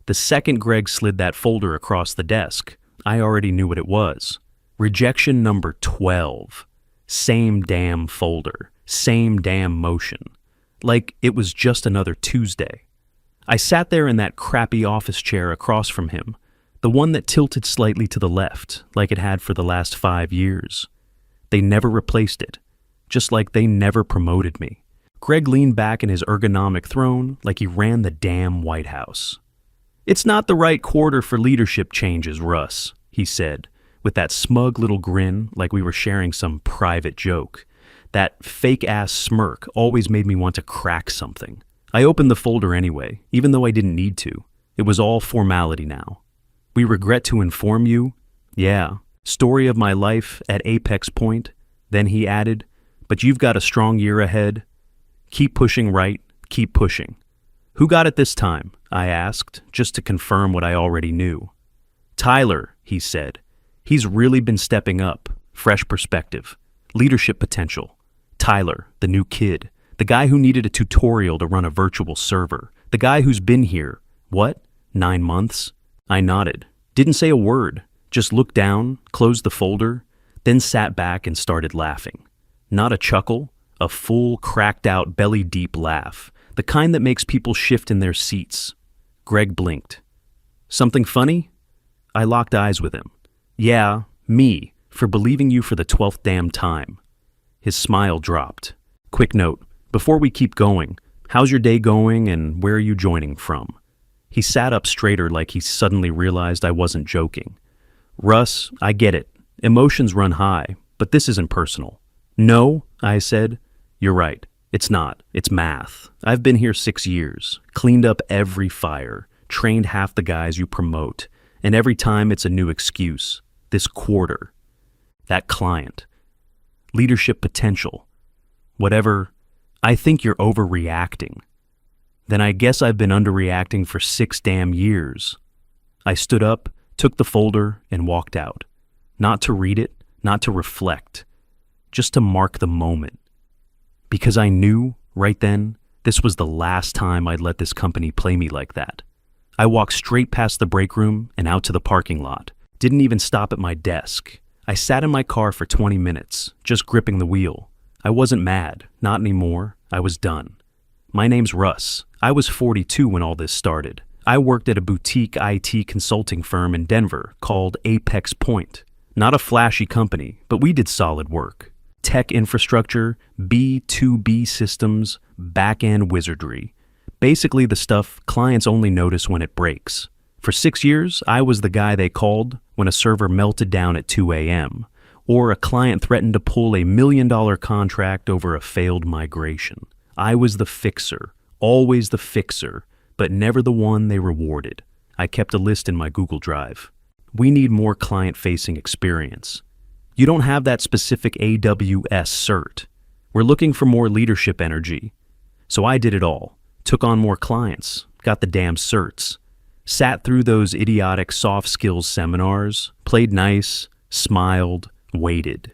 The second Greg slid that folder across the desk, I already knew what it was. Rejection number 12. Same damn folder. Same damn motion. Like it was just another Tuesday. I sat there in that crappy office chair across from him, the one that tilted slightly to the left, like it had for the last 5 years. They never replaced it, just like they never promoted me. Greg leaned back in his ergonomic throne like he ran the damn White House. "It's not the right quarter for leadership changes, Russ," he said, with that smug little grin like we were sharing some private joke. That fake-ass smirk always made me want to crack something. I opened the folder anyway, even though I didn't need to. It was all formality now. "We regret to inform you," yeah, story of my life at apex point. Then he added, "But you've got a strong year ahead. Keep pushing right, keep pushing." "Who got it this time?" I asked, just to confirm what I already knew. "Tyler," he said. "He's really been stepping up. Fresh perspective. Leadership potential. Tyler, the new kid. The guy who needed a tutorial to run a virtual server. The guy who's been here, what, 9 months?" I nodded. Didn't say a word. Just looked down, closed the folder, then sat back and started laughing. Not a chuckle, a full, cracked-out, belly-deep laugh. The kind that makes people shift in their seats. Greg blinked. "Something funny?" I locked eyes with him. "Yeah, me, for believing you for the 12th damn time." His smile dropped. "Quick note, before we keep going, how's your day going and where are you joining from?" He sat up straighter like he suddenly realized I wasn't joking. "Russ, I get it. Emotions run high, but this isn't personal." "No," I said. "You're right. It's not. It's math. I've been here 6 years, cleaned up every fire, trained half the guys you promote, and every time it's a new excuse. This quarter. That client. Leadership potential. Whatever. I think you're overreacting." "Then I guess I've been underreacting for 6 damn years." I stood up, took the folder, and walked out. Not to read it, not to reflect, just to mark the moment. Because I knew, right then, this was the last time I'd let this company play me like that. I walked straight past the break room and out to the parking lot. Didn't even stop at my desk. I sat in my car for 20 minutes, just gripping the wheel. I wasn't mad, not anymore. I was done. My name's Russ. I was 42 when all this started. I worked at a boutique IT consulting firm in Denver called Apex Point. Not a flashy company, but we did solid work. Tech infrastructure, B2B systems, back-end wizardry. Basically the stuff clients only notice when it breaks. For 6 years, I was the guy they called when a server melted down at 2 a.m., or a client threatened to pull a $1 million contract over a failed migration. I was the fixer, always the fixer, but never the one they rewarded. I kept a list in my Google Drive. We need more client-facing experience. You don't have that specific AWS cert. We're looking for more leadership energy. So I did it all. Took on more clients, got the damn certs. Sat through those idiotic soft skills seminars, played nice, smiled, waited.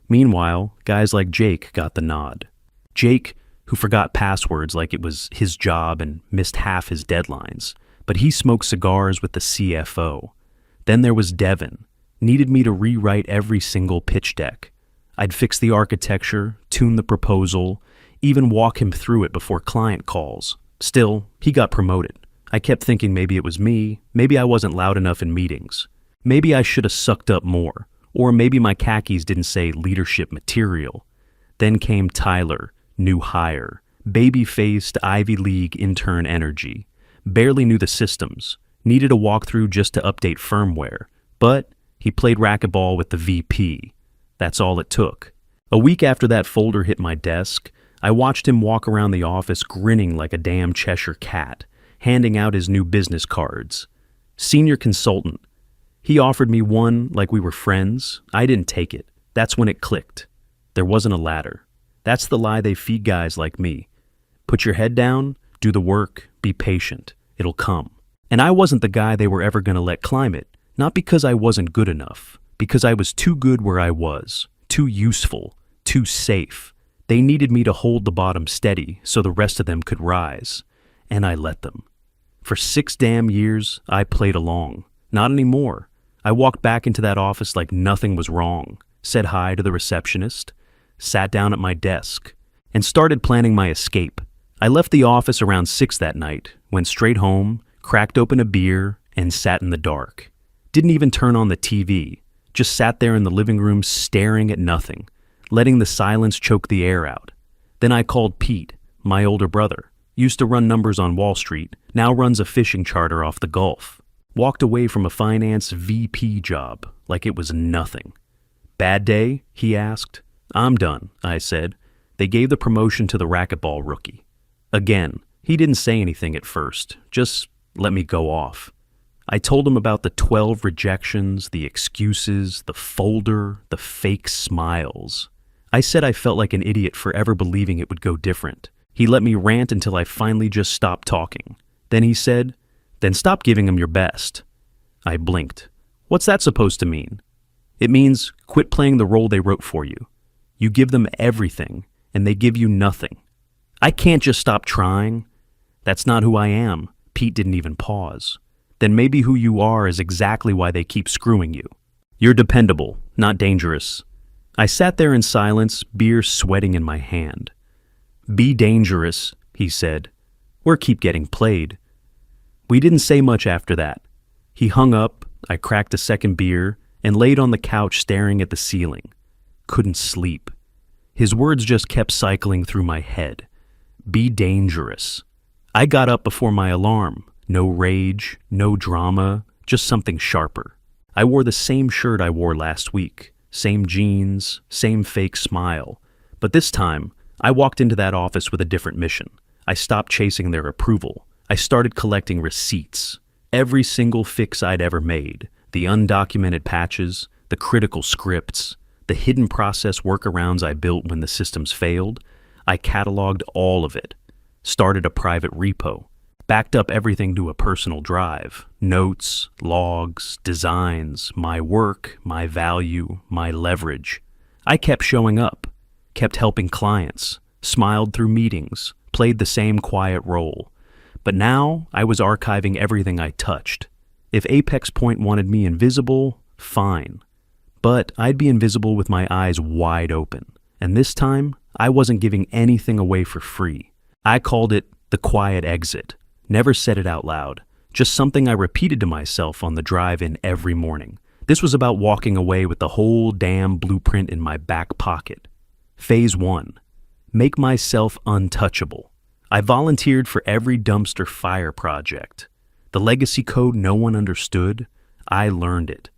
Meanwhile, guys like Jake got the nod. Jake, who forgot passwords like it was his job and missed half his deadlines, but he smoked cigars with the CFO. Then there was Devin. Needed me to rewrite every single pitch deck. I'd fix the architecture, tune the proposal, even walk him through it before client calls. Still, he got promoted. I kept thinking maybe it was me, maybe I wasn't loud enough in meetings. Maybe I should have sucked up more, or maybe my khakis didn't say leadership material. Then came Tyler, new hire, baby-faced Ivy League intern energy. Barely knew the systems, needed a walkthrough just to update firmware, but he played racquetball with the VP. That's all it took. A week after that folder hit my desk, I watched him walk around the office grinning like a damn Cheshire cat, handing out his new business cards. Senior consultant. He offered me one like we were friends. I didn't take it. That's when it clicked. There wasn't a ladder. That's the lie they feed guys like me. Put your head down, do the work, be patient. It'll come. And I wasn't the guy they were ever going to let climb it. Not because I wasn't good enough, because I was too good where I was, too useful, too safe. They needed me to hold the bottom steady so the rest of them could rise, and I let them. For 6 damn years, I played along. Not anymore. I walked back into that office like nothing was wrong, said hi to the receptionist, sat down at my desk, and started planning my escape. I left the office around 6 that night, went straight home, cracked open a beer, and sat in the dark. Didn't even turn on the TV, just sat there in the living room staring at nothing, letting the silence choke the air out. Then I called Pete, my older brother. Used to run numbers on Wall Street, now runs a fishing charter off the Gulf. Walked away from a finance VP job like it was nothing. Bad day? He asked. I'm done, I said. They gave the promotion to the racquetball rookie. Again, he didn't say anything at first, just let me go off. I told him about the 12 rejections, the excuses, the folder, the fake smiles. I said I felt like an idiot for ever believing it would go different. He let me rant until I finally just stopped talking. Then he said, "Then stop giving them your best." I blinked. What's that supposed to mean? It means quit playing the role they wrote for you. You give them everything, and they give you nothing. I can't just stop trying. That's not who I am. Pete didn't even pause. Then maybe who you are is exactly why they keep screwing you. You're dependable, not dangerous. I sat there in silence, beer sweating in my hand. Be dangerous, he said, or keep getting played. We didn't say much after that. He hung up, I cracked a second beer, and laid on the couch staring at the ceiling. Couldn't sleep. His words just kept cycling through my head. Be dangerous. I got up before my alarm. No rage, no drama, just something sharper. I wore the same shirt I wore last week, same jeans, same fake smile. But this time, I walked into that office with a different mission. I stopped chasing their approval. I started collecting receipts. Every single fix I'd ever made, the undocumented patches, the critical scripts, the hidden process workarounds I built when the systems failed, I cataloged all of it. Started a private repo. Backed up everything to a personal drive. Notes, logs, designs, my work, my value, my leverage. I kept showing up, kept helping clients, smiled through meetings, played the same quiet role. But now I was archiving everything I touched. If Apex Point wanted me invisible, fine. But I'd be invisible with my eyes wide open. And this time, I wasn't giving anything away for free. I called it the quiet exit. Never said it out loud. Just something I repeated to myself on the drive-in every morning. This was about walking away with the whole damn blueprint in my back pocket. Phase 1. Make myself untouchable. I volunteered for every dumpster fire project. The legacy code no one understood, I learned it.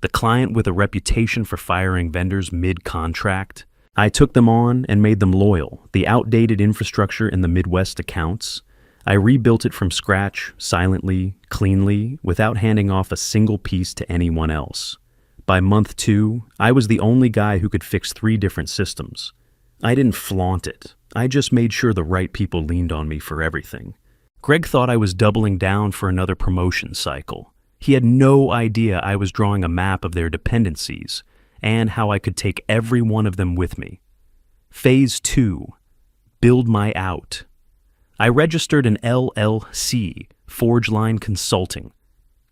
The client with a reputation for firing vendors mid-contract, I took them on and made them loyal. The outdated infrastructure in the Midwest accounts, I rebuilt it from scratch, silently, cleanly, without handing off a single piece to anyone else. By month 2, I was the only guy who could fix 3 different systems. I didn't flaunt it. I just made sure the right people leaned on me for everything. Greg thought I was doubling down for another promotion cycle. He had no idea I was drawing a map of their dependencies and how I could take every one of them with me. Phase 2. Build my out. I registered an LLC, Forge Line Consulting.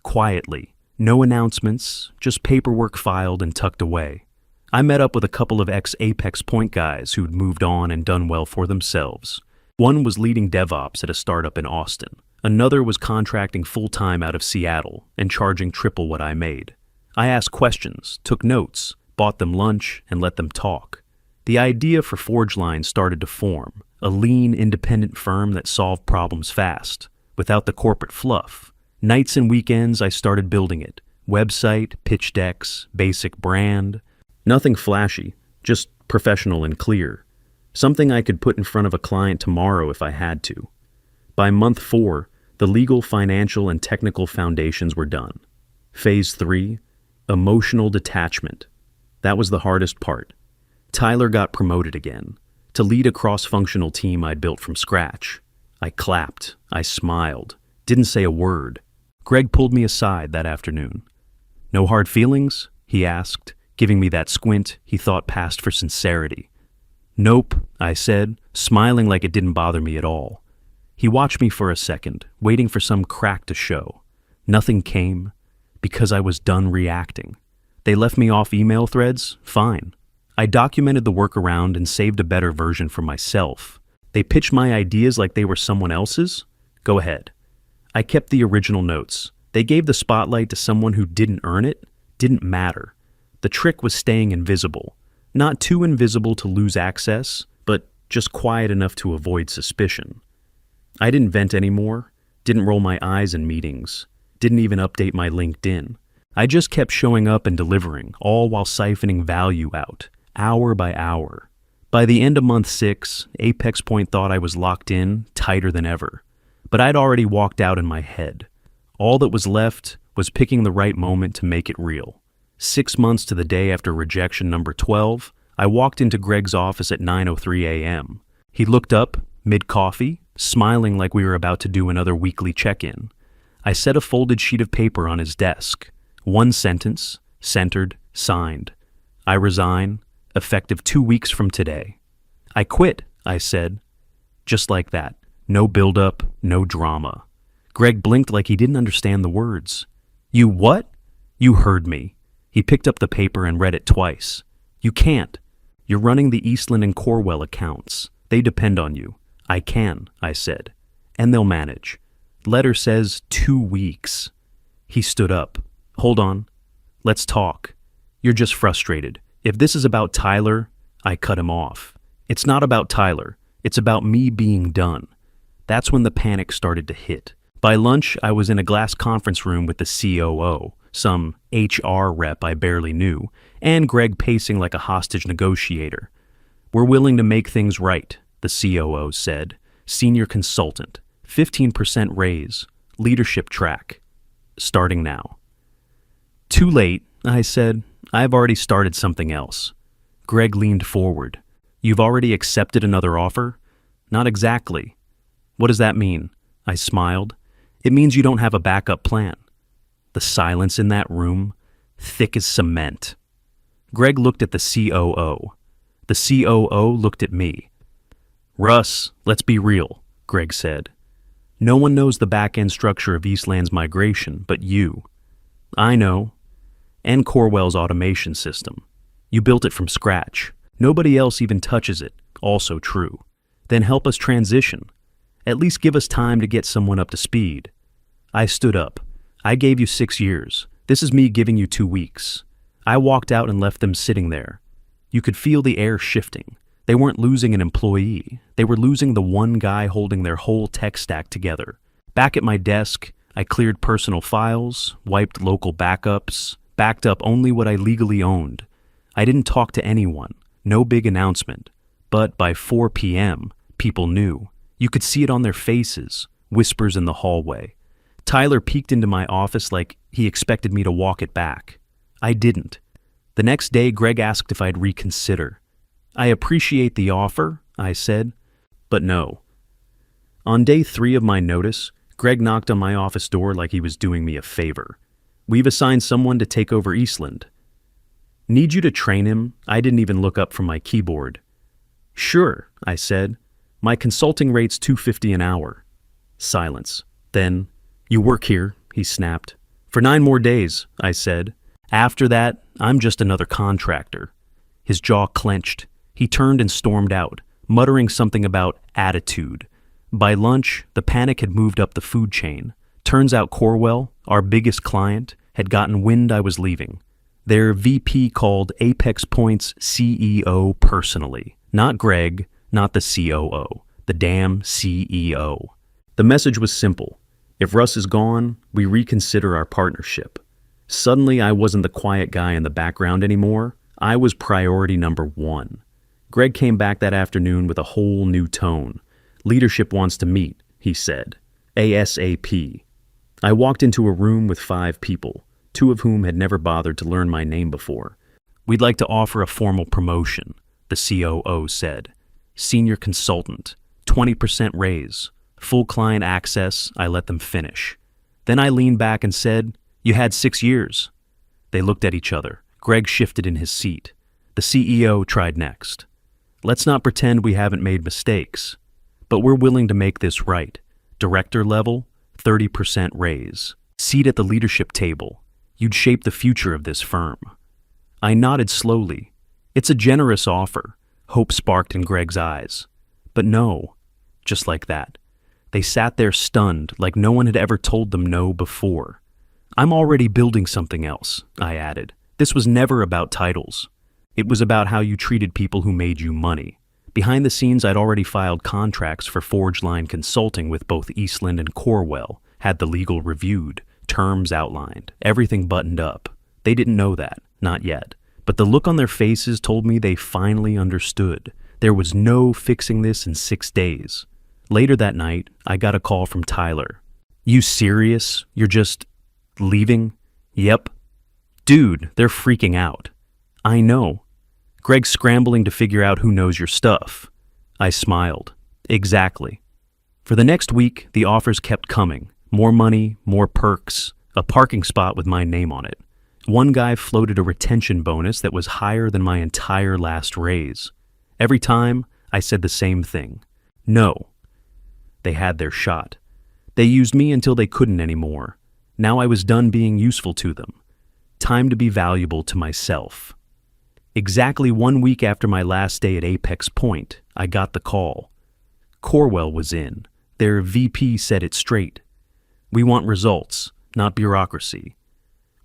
Quietly, no announcements, just paperwork filed and tucked away. I met up with a couple of ex-Apex Point guys who'd moved on and done well for themselves. One was leading DevOps at a startup in Austin. Another was contracting full-time out of Seattle and charging triple what I made. I asked questions, took notes, bought them lunch, and let them talk. The idea for ForgeLine started to form, a lean, independent firm that solved problems fast, without the corporate fluff. Nights and weekends, I started building it. Website, pitch decks, basic brand. Nothing flashy, just professional and clear. Something I could put in front of a client tomorrow if I had to. By month 4, the legal, financial, and technical foundations were done. Phase 3, emotional detachment. That was the hardest part. Tyler got promoted again, to lead a cross-functional team I'd built from scratch. I clapped, I smiled, didn't say a word. Greg pulled me aside that afternoon. "No hard feelings?" he asked, giving me that squint he thought passed for sincerity. "Nope," I said, smiling like it didn't bother me at all. He watched me for a second, waiting for some crack to show. Nothing came, because I was done reacting. They left me off email threads? Fine. I documented the workaround and saved a better version for myself. They pitched my ideas like they were someone else's? Go ahead. I kept the original notes. They gave the spotlight to someone who didn't earn it? Didn't matter. The trick was staying invisible. Not too invisible to lose access, but just quiet enough to avoid suspicion. I didn't vent anymore, didn't roll my eyes in meetings, didn't even update my LinkedIn. I just kept showing up and delivering, all while siphoning value out, hour by hour. By the end of month 6, Apex Point thought I was locked in, tighter than ever. But I'd already walked out in my head. All that was left was picking the right moment to make it real. 6 months to the day after rejection number 12, I walked into Greg's office at 9:03 a.m. He looked up, mid-coffee, smiling like we were about to do another weekly check-in. I set a folded sheet of paper on his desk. One sentence, centered, signed. I resign, effective 2 weeks from today. I quit, I said. Just like that. No build-up, no drama. Greg blinked like he didn't understand the words. You what? You heard me. He picked up the paper and read it twice. You can't. You're running the Eastland and Corwell accounts. They depend on you. I can, I said. And they'll manage. Letter says 2 weeks. He stood up. Hold on. Let's talk. You're just frustrated. If this is about Tyler, I cut him off. It's not about Tyler. It's about me being done. That's when the panic started to hit. By lunch, I was in a glass conference room with the COO, some HR rep I barely knew, and Greg pacing like a hostage negotiator. We're willing to make things right, the COO said. Senior consultant, 15% raise, leadership track. Starting now. Too late, I said. I've already started something else. Greg leaned forward. You've already accepted another offer? Not exactly. What does that mean? I smiled. It means you don't have a backup plan. The silence in that room, thick as cement. Greg looked at the COO. The COO looked at me. Russ, let's be real, Greg said. No one knows the back-end structure of Eastland's migration but you. I know. And Corwell's automation system. You built it from scratch. Nobody else even touches it. Also true. Then help us transition. At least give us time to get someone up to speed. I stood up. I gave you 6 years. This is me giving you 2 weeks. I walked out and left them sitting there. You could feel the air shifting. They weren't losing an employee. They were losing the one guy holding their whole tech stack together. Back at my desk, I cleared personal files, wiped local backups, backed up only what I legally owned. I didn't talk to anyone. No big announcement. But by 4 p.m., people knew. You could see it on their faces, whispers in the hallway. Tyler peeked into my office like he expected me to walk it back. I didn't. The next day, Greg asked if I'd reconsider. I appreciate the offer, I said, but no. On day 3 of my notice, Greg knocked on my office door like he was doing me a favor. We've assigned someone to take over Eastland. Need you to train him? I didn't even look up from my keyboard. Sure, I said. My consulting rate's $250 an hour. Silence. Then, you work here, he snapped. For 9 more days, I said. After that, I'm just another contractor. His jaw clenched. He turned and stormed out, muttering something about attitude. By lunch, the panic had moved up the food chain. Turns out Corwell, our biggest client, had gotten wind I was leaving. Their VP called Apex Point's CEO personally. Not Greg, not the COO. The damn CEO. The message was simple. If Russ is gone, we reconsider our partnership. Suddenly, I wasn't the quiet guy in the background anymore. I was priority number 1. Greg came back that afternoon with a whole new tone. Leadership wants to meet, he said. ASAP. I walked into a room with 5 people, 2 of whom had never bothered to learn my name before. We'd like to offer a formal promotion, the COO said. Senior consultant, 20% raise. Full client access, I let them finish. Then I leaned back and said, you had 6 years. They looked at each other. Greg shifted in his seat. The CEO tried next. Let's not pretend we haven't made mistakes, but we're willing to make this right. Director level, 30% raise. Seat at the leadership table. You'd shape the future of this firm. I nodded slowly. It's a generous offer, hope sparked in Greg's eyes. But no, just like that. They sat there stunned, like no one had ever told them no before. I'm already building something else, I added. This was never about titles. It was about how you treated people who made you money. Behind the scenes, I'd already filed contracts for Forge Line Consulting with both Eastland and Corwell, had the legal reviewed, terms outlined, everything buttoned up. They didn't know that, not yet. But the look on their faces told me they finally understood. There was no fixing this in 6 days. Later that night, I got a call from Tyler. You serious? You're just leaving? Yep. Dude, they're freaking out. I know. Greg's scrambling to figure out who knows your stuff. I smiled. Exactly. For the next week, the offers kept coming. More money, more perks, a parking spot with my name on it. One guy floated a retention bonus that was higher than my entire last raise. Every time, I said the same thing. No. They had their shot. They used me until they couldn't anymore. Now I was done being useful to them. Time to be valuable to myself. Exactly 1 week after my last day at Apex Point, I got the call. Corwell was in. Their VP said it straight. We want results, not bureaucracy.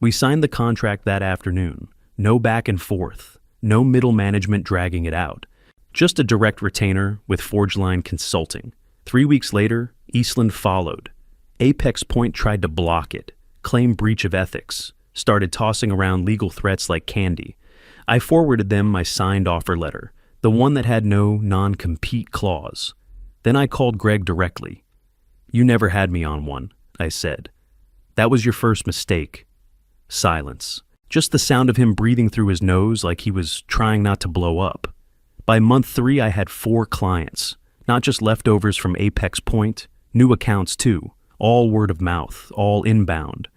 We signed the contract that afternoon. No back and forth. No middle management dragging it out. Just a direct retainer with Forge Line Consulting. 3 weeks later, Eastland followed. Apex Point tried to block it, claim breach of ethics, started tossing around legal threats like candy. I forwarded them my signed offer letter, the one that had no non-compete clause. Then I called Greg directly. You never had me on one, I said. That was your first mistake. Silence. Just the sound of him breathing through his nose like he was trying not to blow up. By month 3, I had 4 clients. Not just leftovers from Apex Point, new accounts too, all word of mouth, all inbound.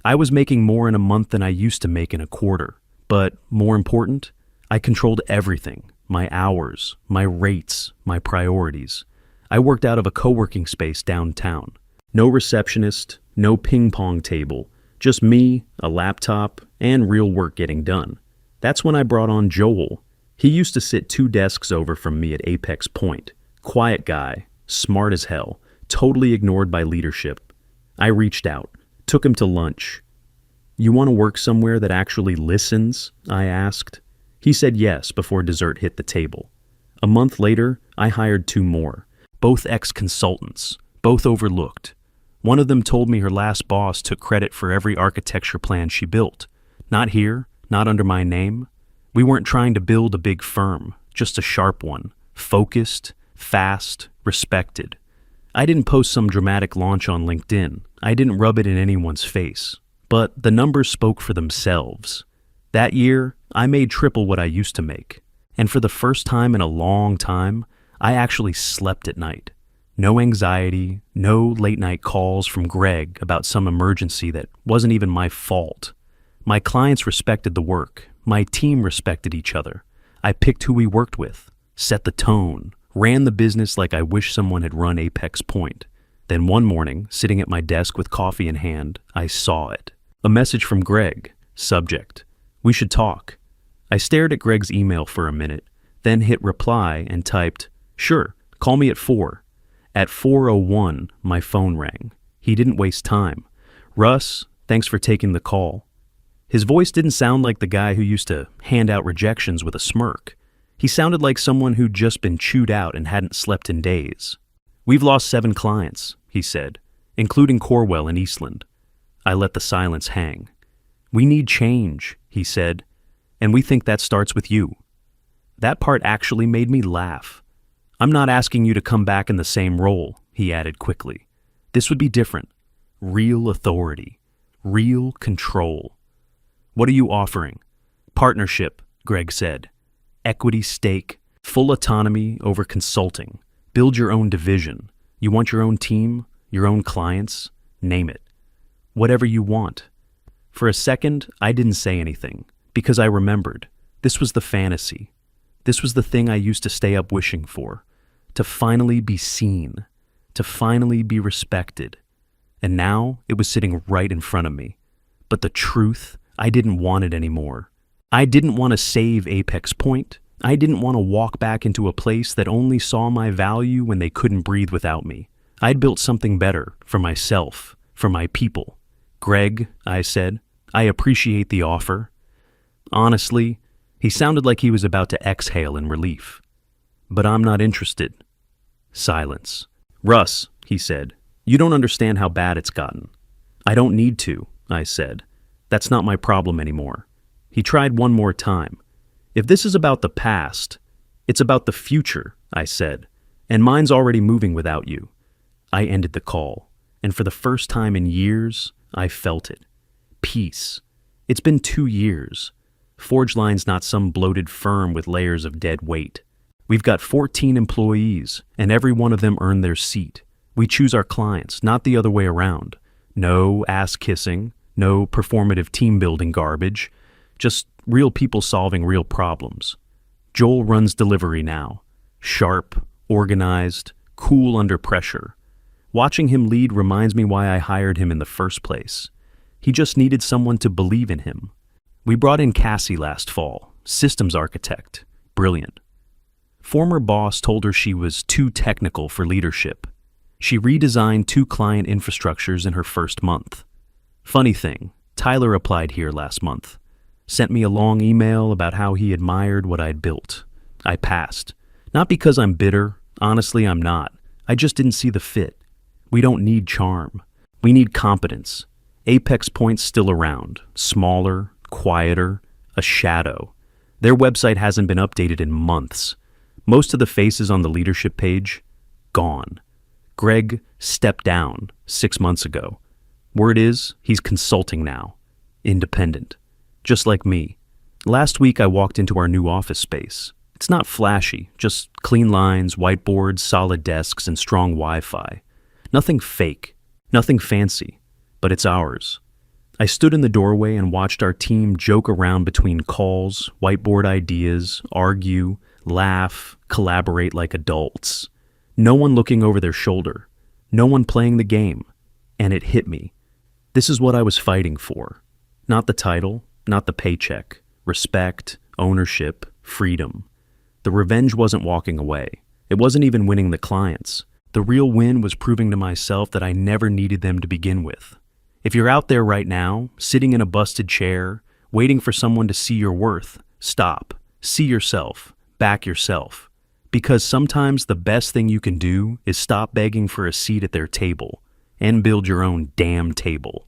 I was making more in a month than I used to make in a quarter. But more important, I controlled everything, my hours, my rates, my priorities. I worked out of a co-working space downtown. No receptionist, no ping pong table, just me, a laptop, and real work getting done. That's when I brought on Joel. He used to sit 2 desks over from me at Apex Point. Quiet guy, smart as hell, totally ignored by leadership. I reached out, took him to lunch. You want to work somewhere that actually listens? I asked. He said yes before dessert hit the table. A month later, I hired 2 more, both ex-consultants, both overlooked. One of them told me her last boss took credit for every architecture plan she built. Not here, not under my name. We weren't trying to build a big firm, just a sharp one, focused, fast, respected. I didn't post some dramatic launch on LinkedIn. I didn't rub it in anyone's face. But the numbers spoke for themselves. That year, I made triple what I used to make. And for the first time in a long time, I actually slept at night. No anxiety, no late-night calls from Greg about some emergency that wasn't even my fault. My clients respected the work. My team respected each other. I picked who we worked with, set the tone, ran the business like I wish someone had run Apex Point. Then one morning, sitting at my desk with coffee in hand, I saw it. A message from Greg. Subject: we should talk. I stared at Greg's email for a minute, then hit reply and typed, sure, call me at 4. At 4:01, my phone rang. He didn't waste time. Russ, thanks for taking the call. His voice didn't sound like the guy who used to hand out rejections with a smirk. He sounded like someone who'd just been chewed out and hadn't slept in days. We've lost 7 clients, he said, including Corwell and Eastland. I let the silence hang. We need change, he said, and we think that starts with you. That part actually made me laugh. I'm not asking you to come back in the same role, he added quickly. This would be different. Real authority. Real control. What are you offering? Partnership, Greg said. Equity stake. Full autonomy over consulting. Build your own division. You want your own team? Your own clients? Name it. Whatever you want. For a second, I didn't say anything, because I remembered. This was the fantasy. This was the thing I used to stay up wishing for. To finally be seen. to finally be respected. And now it was sitting right in front of me. But the truth, I didn't want it anymore. I didn't want to save Apex Point. I didn't want to walk back into a place that only saw my value when they couldn't breathe without me. I'd built something better for myself, for my people. Greg, I said, I appreciate the offer. Honestly, he sounded like he was about to exhale in relief. But I'm not interested. Silence. Russ, he said, you don't understand how bad it's gotten. I don't need to, I said. That's not my problem anymore. He tried one more time. If this is about the past, it's about the future, I said, and mine's already moving without you. I ended the call, and for the first time in years, I felt it. Peace. It's been 2 years. ForgeLine's not some bloated firm with layers of dead weight. We've got 14 employees, and every one of them earned their seat. We choose our clients, not the other way around. No ass-kissing, no performative team-building garbage, just real people solving real problems. Joel runs delivery now. Sharp, organized, cool under pressure. Watching him lead reminds me why I hired him in the first place. He just needed someone to believe in him. We brought in Cassie last fall, systems architect, brilliant. Former boss told her she was too technical for leadership. She redesigned 2 client infrastructures in her first month. Funny thing, Tyler applied here last month. Sent me a long email about how he admired what I'd built. I passed. Not because I'm bitter, honestly I'm not. I just didn't see the fit. We don't need charm. We need competence. Apex Point's still around, smaller, quieter, a shadow. Their website hasn't been updated in months. Most of the faces on the leadership page, gone. Greg stepped down 6 months ago. Word is, he's consulting now. Independent. Just like me. Last week I walked into our new office space. It's not flashy, just clean lines, whiteboards, solid desks, and strong Wi-Fi. Nothing fake, nothing fancy, but it's ours. I stood in the doorway and watched our team joke around between calls, whiteboard ideas, argue, laugh, collaborate like adults. No one looking over their shoulder. No one playing the game. And it hit me. This is what I was fighting for. Not the title, not the paycheck. Respect, ownership, freedom. The revenge wasn't walking away. It wasn't even winning the clients. The real win was proving to myself that I never needed them to begin with. If you're out there right now, sitting in a busted chair, waiting for someone to see your worth, stop. See yourself. Back yourself. Because sometimes the best thing you can do is stop begging for a seat at their table and build your own damn table.